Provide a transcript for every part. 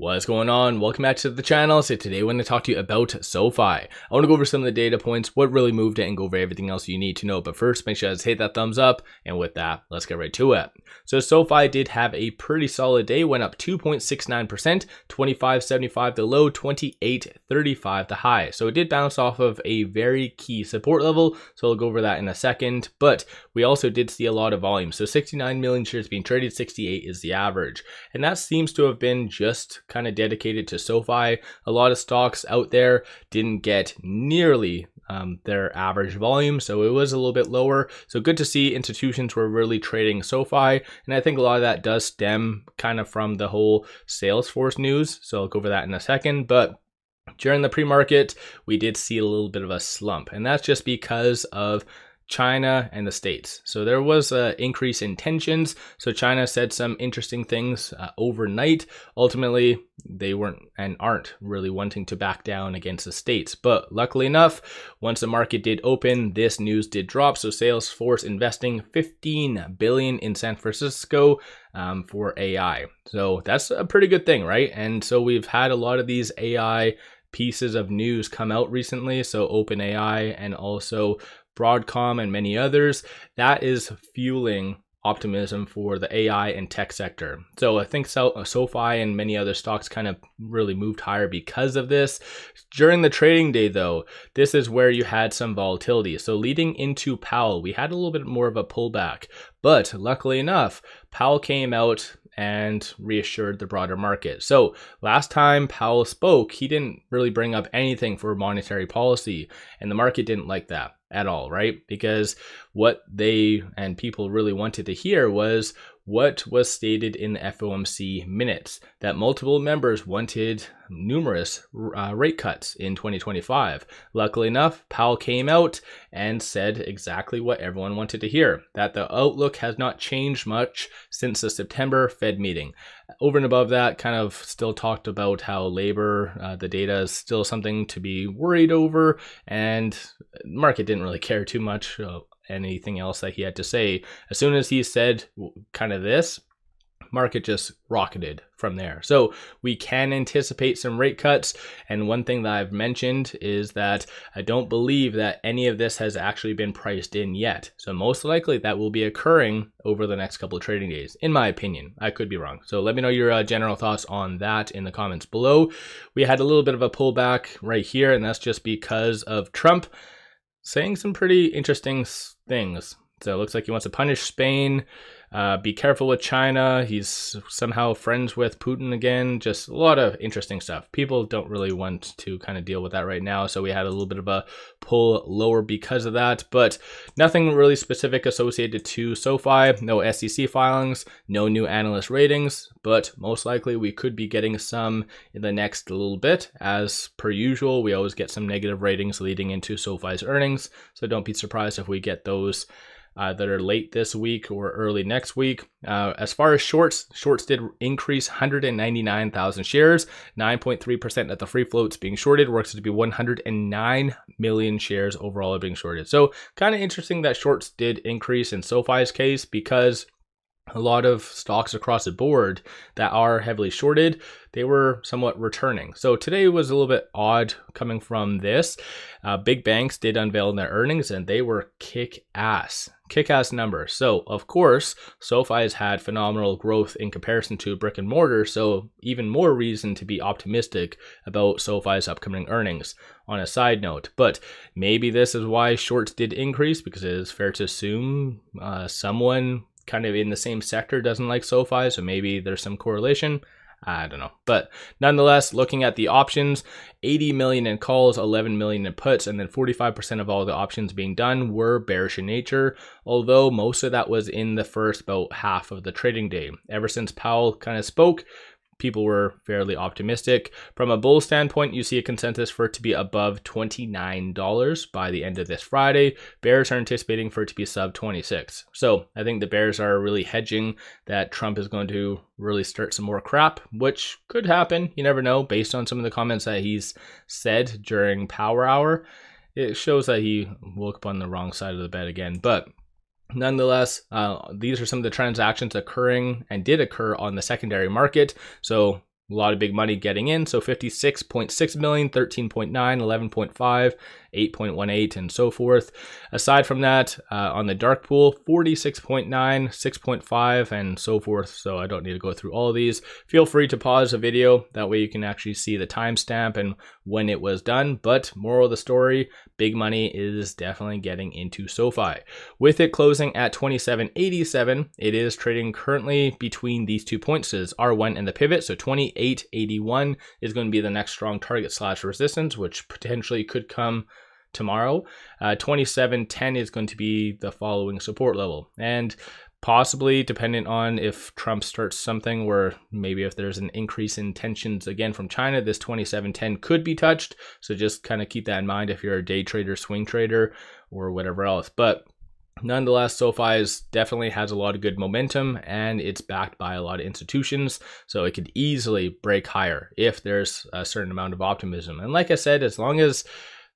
What's going on? Welcome back to the channel. So today I want to talk to you about SoFi. I want to go over some of the data points, what really moved it, and go over everything else you need to know. But first, make sure to hit that thumbs up. And with that, let's get right to it. So SoFi did have a pretty solid day, went up 2.69%, 25.75 the low, 28.35 the high. So it did bounce off of a very key support level. So I'll go over that in a second. But we also did see a lot of volume. So 69 million shares being traded, 68 is the average. And that seems to have been just kind of dedicated to SoFi. A lot of stocks out there didn't get nearly their average volume, so it was a little bit lower. So good to see institutions were really trading SoFi, and I think a lot of that does stem kind of from the whole Salesforce news. So I'll go over that in a second, but during the pre-market, we did see a little bit of a slump, and that's just because of China and the States. So there was an increase in tensions. So China said some interesting things overnight. Ultimately, they weren't and aren't really wanting to back down against the States. But luckily enough, once the market did open, this news did drop. So Salesforce investing $15 billion in San Francisco for AI. So that's a pretty good thing, right? And so we've had a lot of these AI pieces of news come out recently. So OpenAI and also Broadcom and many others, that is fueling optimism for the AI and tech sector. So I think SoFi and many other stocks kind of really moved higher because of this. During the trading day though, this is where you had some volatility. So leading into Powell, we had a little bit more of a pullback, but luckily enough, Powell came out and reassured the broader market. So last time Powell spoke, he didn't really bring up anything for monetary policy, and the market didn't like that at all, right? Because what they and people really wanted to hear was what was stated in the FOMC minutes, that multiple members wanted numerous rate cuts in 2025. Luckily enough, Powell came out and said exactly what everyone wanted to hear, that the outlook has not changed much since the September Fed meeting. Over and above that, kind of still talked about how labor, the data is still something to be worried over, and the market didn't really care too much anything else that he had to say. As soon as he said kind of this, market just rocketed from there. So we can anticipate some rate cuts. And one thing that I've mentioned is that I don't believe that any of this has actually been priced in yet. So most likely that will be occurring over the next couple of trading days, in my opinion. I could be wrong. So let me know your general thoughts on that in the comments below. We had a little bit of a pullback right here, and that's just because of Trump saying some pretty interesting things. So it looks like he wants to punish Spain, be careful with China. He's somehow friends with Putin again. Just a lot of interesting stuff. People don't really want to kind of deal with that right now. So we had a little bit of a pull lower because of that, but nothing really specific associated to SoFi. No SEC filings, no new analyst ratings, but most likely we could be getting some in the next little bit. As per usual, we always get some negative ratings leading into SoFi's earnings. So don't be surprised if we get those that are late this week or early next week. As far as shorts did increase 199,000 shares, 9.3% of the free floats being shorted, works to be 109 million shares overall are being shorted. So kind of interesting that shorts did increase in SoFi's case, because a lot of stocks across the board that are heavily shorted, they were somewhat returning. So today was a little bit odd coming from this. Big banks did unveil their earnings, and they were kick-ass numbers. So of course, SoFi has had phenomenal growth in comparison to brick and mortar. So even more reason to be optimistic about SoFi's upcoming earnings on a side note. But maybe this is why shorts did increase, because it is fair to assume someone kind of in the same sector doesn't like SoFi, so maybe there's some correlation. I don't know. But nonetheless, looking at the options, 80 million in calls, 11 million in puts, and then 45% of all the options being done were bearish in nature, although most of that was in the first about half of the trading day. Ever since Powell kind of spoke, people were fairly optimistic. From a bull standpoint, you see a consensus for it to be above $29 by the end of this Friday. Bears are anticipating for it to be sub 26. So I think the bears are really hedging that Trump is going to really start some more crap, which could happen. You never know. Based on some of the comments that he's said during Power Hour, it shows that he woke up on the wrong side of the bed again. But nonetheless, these are some of the transactions occurring and did occur on the secondary market. So a lot of big money getting in. So 56.6 million, 13.9, 11.5, 8.18, and so forth. Aside from that, on the dark pool, 46.9, 6.5, and so forth. So I don't need to go through all of these. Feel free to pause the video. That way you can actually see the timestamp and when it was done. But moral of the story, big money is definitely getting into SoFi. With it closing at 27.87, it is trading currently between these 2 points, is R1 and the pivot. So 28.81 is going to be the next strong target / resistance, which potentially could come tomorrow. 27.10 is going to be the following support level, and possibly dependent on if Trump starts something, where maybe if there's an increase in tensions again from China, this 27.10 could be touched. So just kind of keep that in mind if you're a day trader, swing trader, or whatever else. But nonetheless, SoFi definitely has a lot of good momentum, and it's backed by a lot of institutions, so it could easily break higher if there's a certain amount of optimism. And like I said, as long as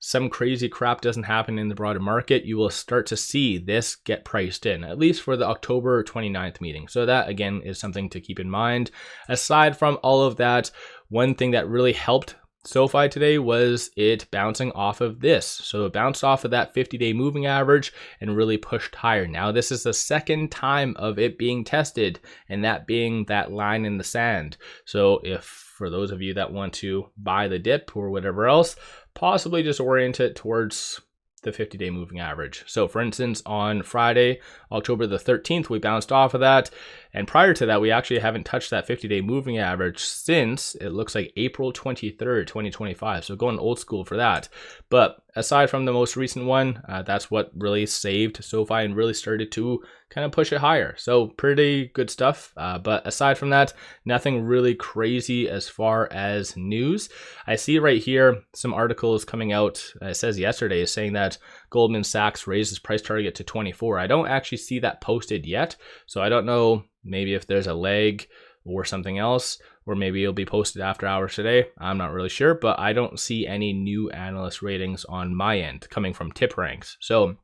some crazy crap doesn't happen in the broader market, you will start to see this get priced in, at least for the October 29th meeting. So that, again, is something to keep in mind. Aside from all of that, one thing that really helped SoFi today was it bouncing off of this. So it bounced off of that 50-day moving average and really pushed higher. Now, this is the second time of it being tested, and that being that line in the sand. So if, for those of you that want to buy the dip or whatever else, possibly just orient it towards the 50-day moving average. So for instance, on Friday, October the 13th, we bounced off of that. And prior to that, we actually haven't touched that 50-day moving average since it looks like April 23rd, 2025. So going old school for that. But aside from the most recent one, that's what really saved SoFi and really started to kind of push it higher. So pretty good stuff. But aside from that, nothing really crazy as far as news. I see right here some articles coming out. It says yesterday saying that Goldman Sachs raised its price target to 24. I don't actually see that posted yet. So I don't know, maybe if there's a lag or something else, or maybe it'll be posted after hours today. I'm not really sure, but I don't see any new analyst ratings on my end coming from TipRanks. So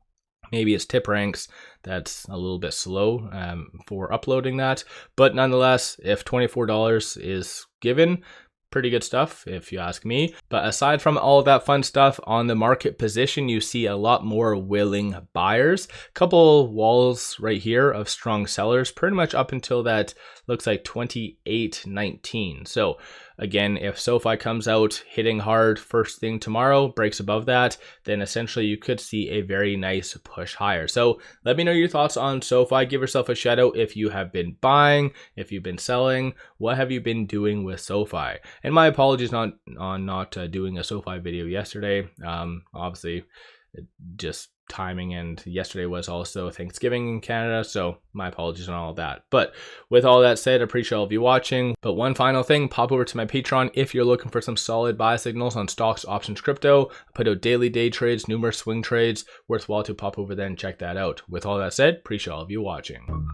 maybe it's TipRanks that's a little bit slow for uploading that. But nonetheless, if $24 is given, pretty good stuff if you ask me. But aside from all of that fun stuff on the market position, you see a lot more willing buyers. Couple walls right here of strong sellers, pretty much up until that looks like 28.19. So again, if SoFi comes out hitting hard first thing tomorrow, breaks above that, then essentially you could see a very nice push higher. So let me know your thoughts on SoFi. Give yourself a shout out if you have been buying, if you've been selling, what have you been doing with SoFi? And my apologies on not doing a SoFi video yesterday. Obviously, just timing, and yesterday was also Thanksgiving in Canada, so my apologies on all of that. But with all that said, I appreciate all of you watching. But one final thing, pop over to my Patreon if you're looking for some solid buy signals on stocks, options, crypto. I put out daily day trades, numerous swing trades. Worthwhile to pop over there and check that out. With all that said, appreciate all of you watching.